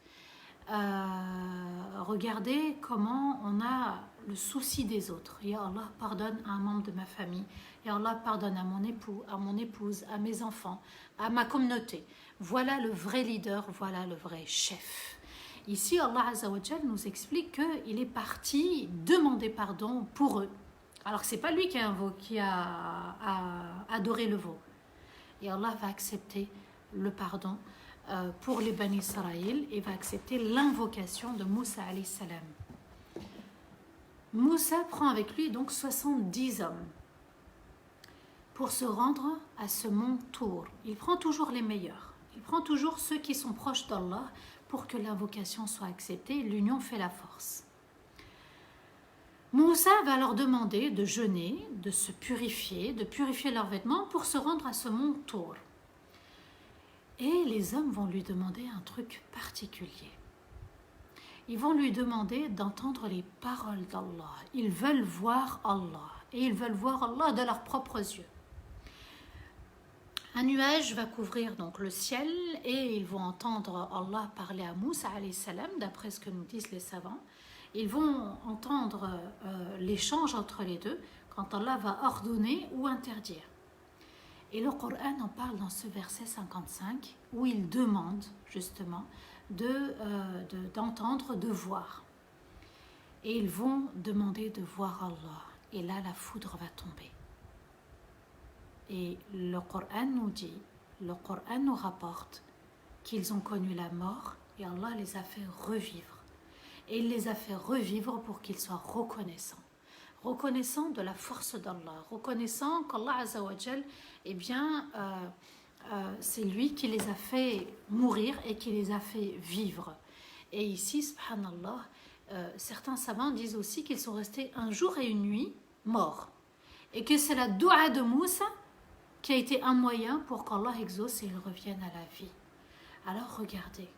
regardez comment on a le souci des autres. Ya Allah, pardonne à un membre de ma famille. Ya Allah, pardonne à mon époux, à mon épouse, à mes enfants, à ma communauté. Voilà le vrai leader, voilà le vrai chef. Ici, Allah Azza wa Jal nous explique qu'il est parti demander pardon pour eux. Alors que ce n'est pas lui qui a adoré le veau. Et Allah va accepter le pardon pour les Bani Israël et va accepter l'invocation de Moussa alayhi salam. Moussa prend avec lui donc 70 hommes pour se rendre à ce mont Tour. Il prend toujours les meilleurs. Il prend toujours ceux qui sont proches d'Allah pour que l'invocation soit acceptée. L'union fait la force. Moussa va leur demander de jeûner, de se purifier, de purifier leurs vêtements pour se rendre à ce mont Tour. Et les hommes vont lui demander un truc particulier. Ils vont lui demander d'entendre les paroles d'Allah. Ils veulent voir Allah. Et ils veulent voir Allah de leurs propres yeux. Un nuage va couvrir donc le ciel et ils vont entendre Allah parler à Moussa alayhi salam, d'après ce que nous disent les savants. Ils vont entendre l'échange entre les deux quand Allah va ordonner ou interdire. Et le Coran en parle dans ce verset 55 où il demande justement d'entendre, de voir. Et ils vont demander de voir Allah. Et là, la foudre va tomber. Et le Coran nous dit, le Coran nous rapporte qu'ils ont connu la mort et Allah les a fait revivre. Et il les a fait revivre pour qu'ils soient reconnaissants. Reconnaissants de la force d'Allah, reconnaissants qu'Allah Azza wa Jal, eh bien, c'est lui qui les a fait mourir et qui les a fait vivre. Et ici, subhanallah, certains savants disent aussi qu'ils sont restés un jour et une nuit morts. Et que c'est la doua de Moussa qui a été un moyen pour qu'Allah exauce et ils reviennent à la vie. Alors regardez,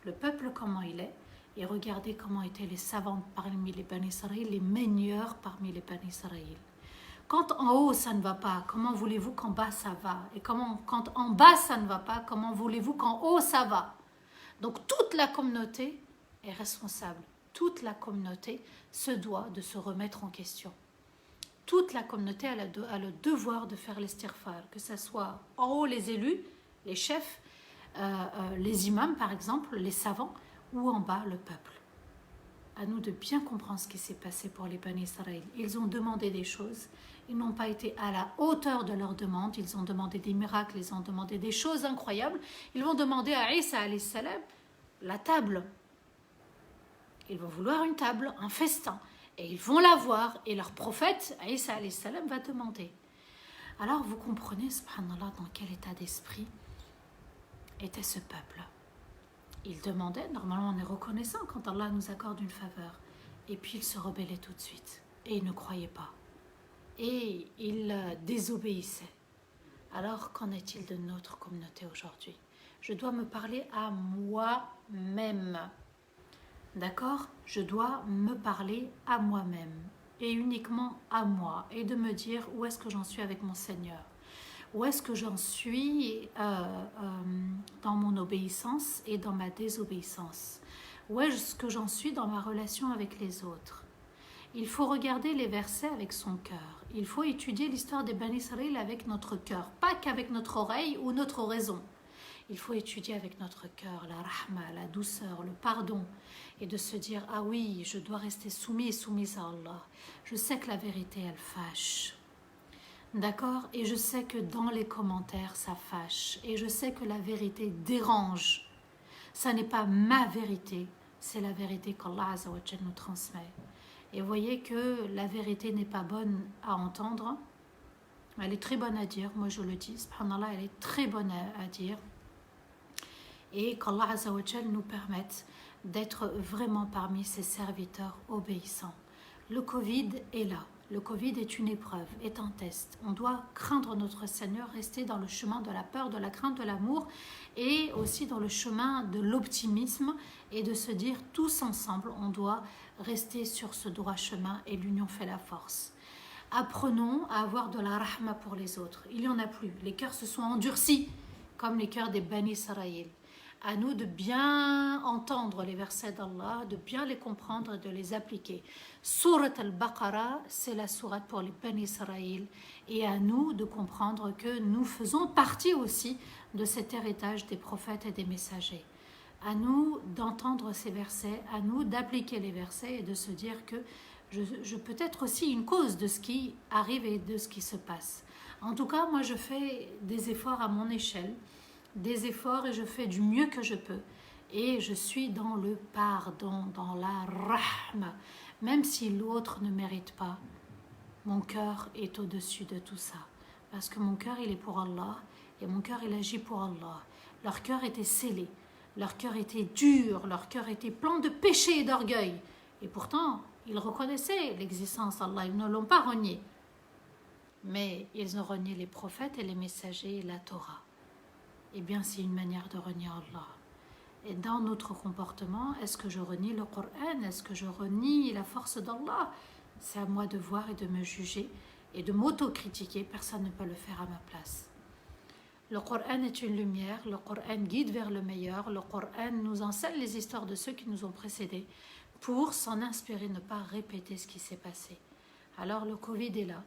le peuple comment il est, et regardez comment étaient les savants parmi les Bani Israël, les meilleurs parmi les Bani Israël. Quand en haut ça ne va pas, comment voulez-vous qu'en bas ça va? Et quand en bas ça ne va pas, comment voulez-vous qu'en haut ça va? Donc toute la communauté est responsable. Toute la communauté se doit de se remettre en question. Toute la communauté a le devoir de faire l'istighfar, que ce soit en haut les élus, les chefs, les imams par exemple, les savants, ou en bas le peuple. À nous de bien comprendre ce qui s'est passé pour les Bani Israël. Ils ont demandé des choses, ils n'ont pas été à la hauteur de leurs demandes, ils ont demandé des miracles, ils ont demandé des choses incroyables. Ils vont demander à Isa alayhi salam la table. Ils vont vouloir une table, un festin. Et ils vont la voir, et leur prophète, Isa alayhi salam, va demander. Alors vous comprenez, subhanallah, dans quel état d'esprit était ce peuple. Il demandait, normalement on est reconnaissant quand Allah nous accorde une faveur, et puis il se rebellait tout de suite, et il ne croyait pas, et il désobéissait. Alors qu'en est-il de notre communauté aujourd'hui? Je dois me parler à moi-même. D'accord? Je dois me parler à moi-même et uniquement à moi et de me dire où est-ce que j'en suis avec mon Seigneur, où est-ce que j'en suis dans mon obéissance et dans ma désobéissance, où est-ce que j'en suis dans ma relation avec les autres. Il faut regarder les versets avec son cœur. Il faut étudier l'histoire des Bani Israël avec notre cœur, pas qu'avec notre oreille ou notre raison. Il faut étudier avec notre cœur la rahma, la douceur, le pardon, et de se dire, ah oui, je dois rester soumis et soumise à Allah. Je sais que la vérité, elle fâche. D'accord? Et je sais que dans les commentaires, ça fâche. Et je sais que la vérité dérange. Ça n'est pas ma vérité, c'est la vérité qu'Allah Azza wa Jal nous transmet. Et vous voyez que la vérité n'est pas bonne à entendre. Elle est très bonne à dire, moi je le dis. Subhanallah, elle est très bonne à dire. Et qu'Allah Azza wa Jal nous permette d'être vraiment parmi ses serviteurs obéissants. Le Covid est là. Le Covid est une épreuve, est un test. On doit craindre notre Seigneur, rester dans le chemin de la peur, de la crainte, de l'amour et aussi dans le chemin de l'optimisme et de se dire tous ensemble, on doit rester sur ce droit chemin et l'union fait la force. Apprenons à avoir de la rahma pour les autres. Il n'y en a plus. Les cœurs se sont endurcis comme les cœurs des Bani Israël. À nous de bien entendre les versets d'Allah, de bien les comprendre et de les appliquer. Surat al-Baqarah, c'est la sourate pour les Bani Israël. Et à nous de comprendre que nous faisons partie aussi de cet héritage des prophètes et des messagers. À nous d'entendre ces versets, à nous d'appliquer les versets et de se dire que je peux être aussi une cause de ce qui arrive et de ce qui se passe. En tout cas, moi je fais des efforts à mon échelle, des efforts et je fais du mieux que je peux. Et je suis dans le pardon, dans la rahma. Même si l'autre ne mérite pas, mon cœur est au-dessus de tout ça. Parce que mon cœur, il est pour Allah et mon cœur, il agit pour Allah. Leur cœur était scellé, leur cœur était dur, leur cœur était plein de péché et d'orgueil. Et pourtant, ils reconnaissaient l'existence d'Allah, ils ne l'ont pas renié. Mais ils ont renié les prophètes et les messagers et la Torah. Eh bien, c'est une manière de renier Allah. Et dans notre comportement, est-ce que je renie le Coran? Est-ce que je renie la force d'Allah? C'est à moi de voir et de me juger et de m'autocritiquer. Personne ne peut le faire à ma place. Le Coran est une lumière, le Coran guide vers le meilleur, le Coran nous enseigne les histoires de ceux qui nous ont précédés pour s'en inspirer, ne pas répéter ce qui s'est passé. Alors le Covid est là.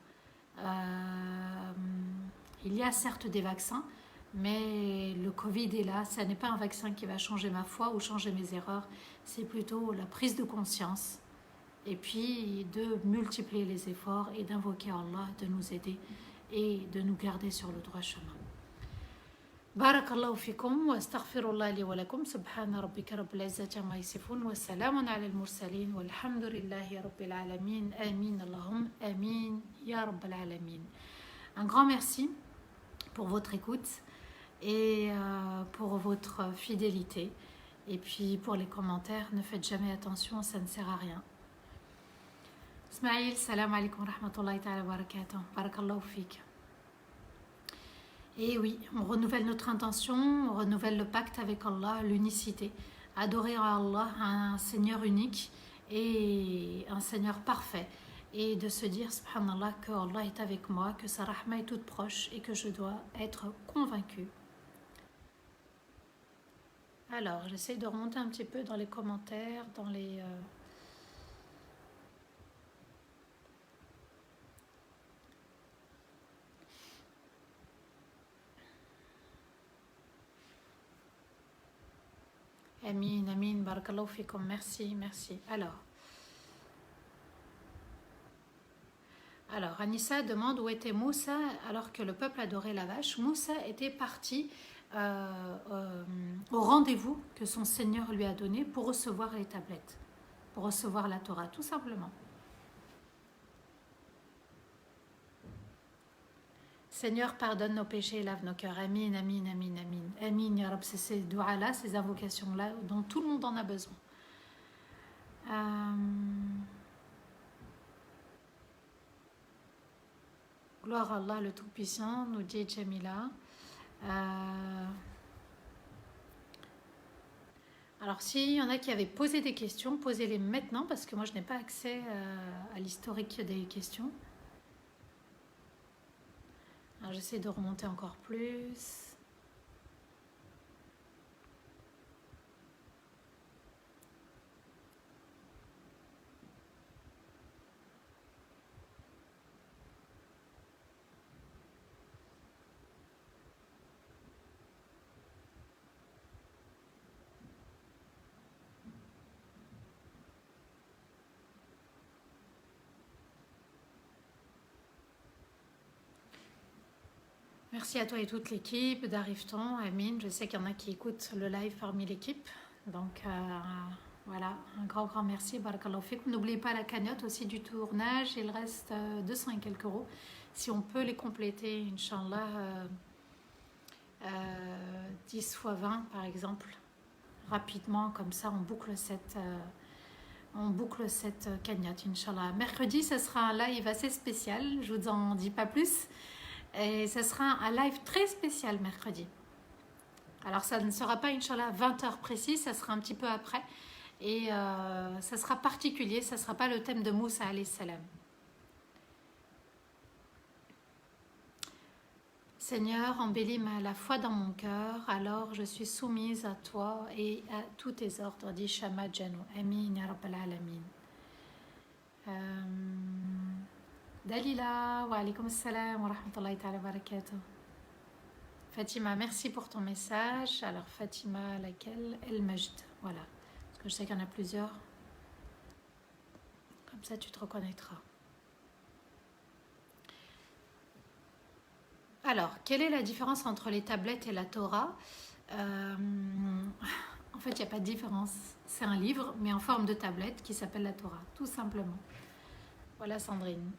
Il y a certes des vaccins, mais le Covid est là. Ce n'est pas un vaccin qui va changer ma foi ou changer mes erreurs, c'est plutôt la prise de conscience et puis de multiplier les efforts et d'invoquer Allah de nous aider et de nous garder sur le droit chemin. بارك الله فيكم واستغفر الله لي ولكم سبحان ربك رب العزة عما يصفون والسلام على المرسلين والحمد لله رب العالمين آمين اللهم آمين يا رب العالمين. Un grand merci pour votre écoute et pour votre fidélité et puis pour les commentaires, ne faites jamais attention, ça ne sert à rien. Ismaïl, salam alaikum rahmatullahi ta'ala wa barakatuh, barakallahu fik. Et oui, on renouvelle notre intention, on renouvelle le pacte avec Allah, l'unicité. Adorer Allah, un Seigneur unique et un Seigneur parfait. Et de se dire, subhanallah, que Allah est avec moi, que sa rahma est toute proche et que je dois être convaincue. Alors, j'essaie de remonter un petit peu dans les commentaires, dans les... Amin, amin, barakallahu fikum, merci, merci. Alors, Anissa demande où était Moussa alors que le peuple adorait la vache. Moussa était parti au rendez-vous que son Seigneur lui a donné pour recevoir les tablettes, pour recevoir la Torah, tout simplement. Seigneur, pardonne nos péchés et lave nos cœurs. Amin, amin, amin, amin. Amin, ya Rab, c'est ces doigts-là, ces invocations-là dont tout le monde en a besoin. Gloire à Allah, le Tout-Puissant, nous dit Jamila. Alors, s'il y en a qui avaient posé des questions, posez-les maintenant parce que moi, je n'ai pas accès à l'historique des questions. Alors, j'essaie de remonter encore plus. Merci à toi et toute l'équipe d'Arriveton, Amine. Je sais qu'il y en a qui écoutent le live parmi l'équipe. Donc voilà, un grand merci. Barakallahu fikum. N'oubliez pas la cagnotte aussi du tournage. Il reste 200 et quelques euros. Si on peut les compléter, Inch'Allah, 10 fois 20 par exemple, rapidement, comme ça on boucle cette cagnotte, Inch'Allah. Mercredi, ce sera un live assez spécial. Je ne vous en dis pas plus. Et ce sera un live très spécial mercredi. Alors ça ne sera pas, Inch'Allah, 20h précis, ça sera un petit peu après. Et ça sera particulier, ça ne sera pas le thème de Moussa alayhi salam. Seigneur, embellis la foi dans mon cœur, alors je suis soumise à toi et à tous tes ordres, dit Shama Janou. Amin, ya Rabbal Alamin. Dalila, wa alaykoum assalam wa rahmatullahi ta'ala wa barakatuh. Fatima, merci pour ton message. Alors Fatima, laquelle? El Majd, voilà. Parce que je sais qu'il y en a plusieurs. Comme ça, tu te reconnaîtras. Alors, quelle est la différence entre les tablettes et la Torah? En fait, il n'y a pas de différence. C'est un livre, mais en forme de tablette qui s'appelle la Torah, tout simplement. Voilà Sandrine.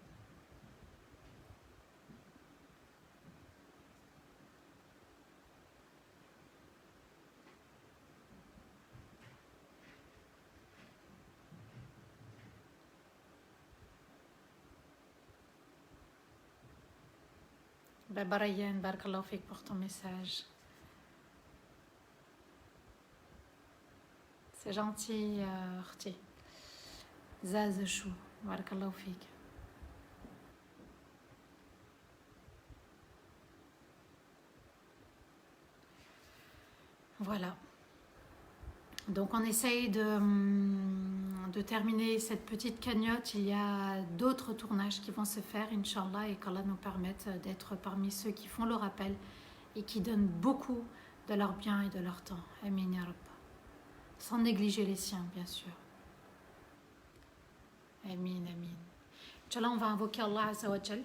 Barayan, barakallahu fik pour ton message. C'est gentil, Rti. Zazechou, barakallahu fik. Voilà. Donc on essaye de terminer cette petite cagnotte. Il y a d'autres tournages qui vont se faire, Inch'Allah, et qu'Allah nous permette d'être parmi ceux qui font le rappel et qui donnent beaucoup de leur bien et de leur temps. Amin ya Rabb. Sans négliger les siens, bien sûr. Amin, amin. Inch'Allah, on va invoquer Allah Azza wa Jal.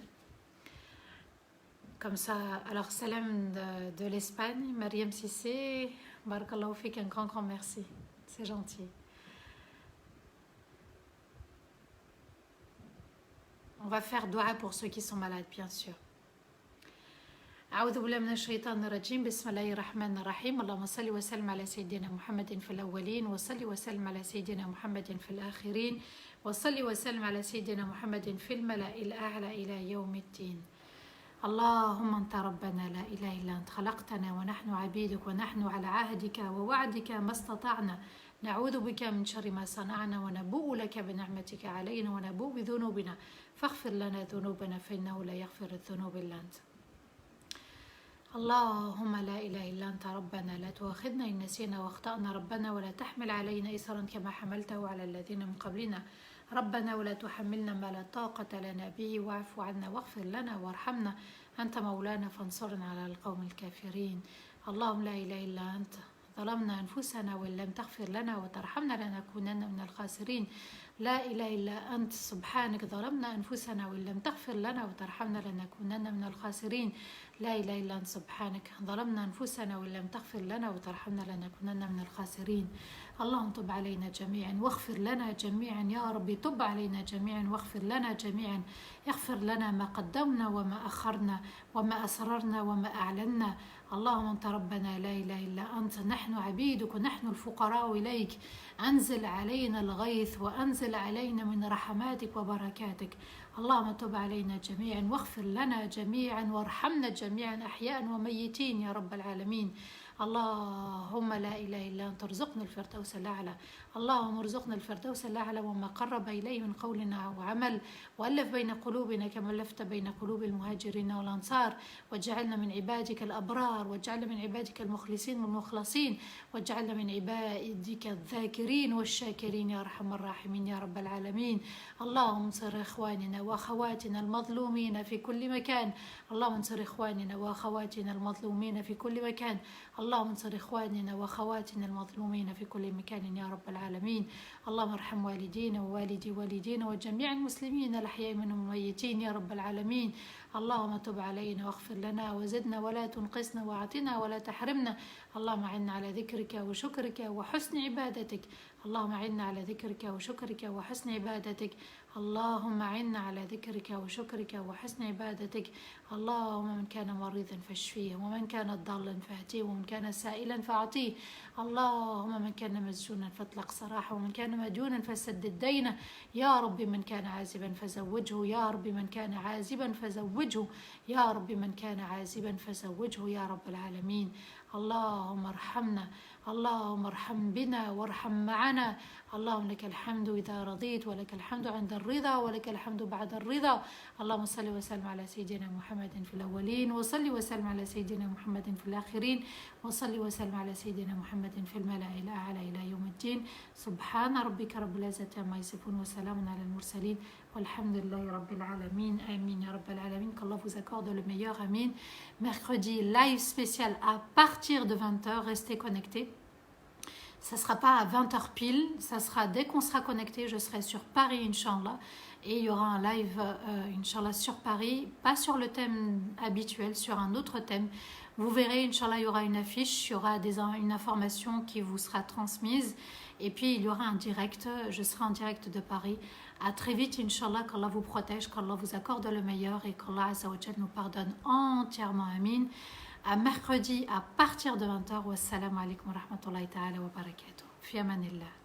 Comme ça, alors salam de l'Espagne, Mariam Sissé, barakallahu fik, un grand merci, c'est gentil. On va faire dua pour ceux qui sont malades, bien sûr. أعوذ بالله من الشيطان الرجيم بسم الله الرحمن الرحيم اللهم صل وسلم على سيدنا محمد في الأولين وصل وسلم على سيدنا محمد في الآخرين وصل وسلم على سيدنا محمد في الملأ الأعلى إلى يوم الدين. اللهم أنت ربنا لا إله إلا أنت خلقتنا ونحن عبيدك ونحن على عهدك ووعدك ما استطعنا نعوذ بك من شر ما صنعنا ونبوء لك بنعمتك علينا ونبوء بذنوبنا فاغفر لنا ذنوبنا فإنه لا يغفر الذنوب إلا أنت. اللهم لا إله إلا أنت ربنا لا تؤاخذنا إن نسينا واخطأنا ربنا ولا تحمل علينا إصرا كما حملته على الذين من قبلنا ربنا ولا تحملنا ما لا طاقة لنا به واعف عنا واغفر لنا وارحمنا أنت مولانا فانصرنا على القوم الكافرين. اللهم لا إله إلا أنت ظلمنا أنفسنا وإن لم تغفر لنا وترحمنا لنكونن من الخاسرين. لا إله إلا أنت سبحانك ظلمنا أنفسنا وإن لم تغفر لنا وترحمنا لنكونن من الخاسرين. لا إله إلا أنت سبحانك ظلمنا أنفسنا وإن لم تغفر لنا وترحمنا لنكونن من الخاسرين. اللهم تب علينا جميعا واغفر لنا جميعا يا ربي تب علينا جميعا واغفر لنا جميعا. اغفر لنا ما قدمنا وما أخرنا وما أسررنا وما أعلنا. اللهم أنت ربنا لا إله إلا أنت نحن عبيدك ونحن الفقراء إليك. أنزل علينا الغيث وأنزل علينا من رحماتك وبركاتك. اللهم تب علينا جميعا واغفر لنا جميعا وارحمنا جميعا أحياء وميتين يا رب العالمين. اللهم لا إله إلا أنت ارزقنا الفردوس الأعلى. اللهم ارزقنا الفردوس الأعلى وما قرب إليه من قول أو عمل وألف بين قلوبنا كما ألفت بين قلوب المهاجرين والأنصار واجعلنا من عبادك الأبرار واجعلنا من عبادك المخلصين والمخلصين واجعلنا من عبادك الذاكرين والشاكرين يا أرحم الراحمين يا رب العالمين. اللهم انصر إخواننا وأخواتنا المظلومين في كل مكان. اللهم انصر إخواننا وأخواتنا المظلومين في كل مكان. اللهم انصر إخواننا وأخواتنا المظلومين في كل مكان يا رب العالمين. اللهم ارحم والدينا ووالدي والدينا وجميع المسلمين الأحياء منهم الميتين يا رب العالمين. اللهم تب علينا واغفر لنا وزدنا ولا تنقصنا واعطنا ولا تحرمنا. اللهم أعنا على ذكرك وشكرك وحسن عبادتك. اللهم أعنا على ذكرك وشكرك وحسن عبادتك. اللهم أعنا على ذكرك وشكرك وحسن عبادتك. اللهم من كان مريضا فاشفيه ومن كان ضالا فاهديه ومن كان سائلا فأعطيه. اللهم من كان مسجونا فاطلق سراحه ومن كان مديونا فسدد دينه. يا رب من كان عازبا فزوجه. يا رب من كان عازبا فزوجه. يا رب من كان عازبا فزوجه يا رب العالمين. اللهم ارحمنا. اللهم ارحم بنا وارحم معنا. اللهم لك الحمد إذا رضيت ولك الحمد عند الرضا ولك الحمد بعد الرضا. اللهم صل وسلم على سيدنا محمد في الأولين وصل وسلم على سيدنا محمد في الآخرين وصل وسلم على سيدنا محمد في الملأ الأعلى إلى يوم الدين. سبحان ربك رب العزة عما يصفون وسلام على المرسلين والحمد لله رب العالمين. Amin ya Rabbal Alamin. Qu'Allah vous accorde le meilleur. Amin. Mercredi, live spécial à partir de 20h. Restez connectés. Ça ne sera pas à 20h pile, ça sera dès qu'on sera connecté, je serai sur Paris, Inch'Allah. Et il y aura un live, Inch'Allah, sur Paris, pas sur le thème habituel, sur un autre thème. Vous verrez, Inch'Allah, il y aura une affiche, il y aura une information qui vous sera transmise. Et puis, il y aura un direct, je serai en direct de Paris. À très vite, Inch'Allah, qu'Allah vous protège, qu'Allah vous accorde le meilleur et qu'Allah Azza wa Jal nous pardonne entièrement. Amin. À mercredi à partir de 20h. Wassalamu alaikum wa rahmatullahi ta'ala wa barakatuh. Fi amanillah.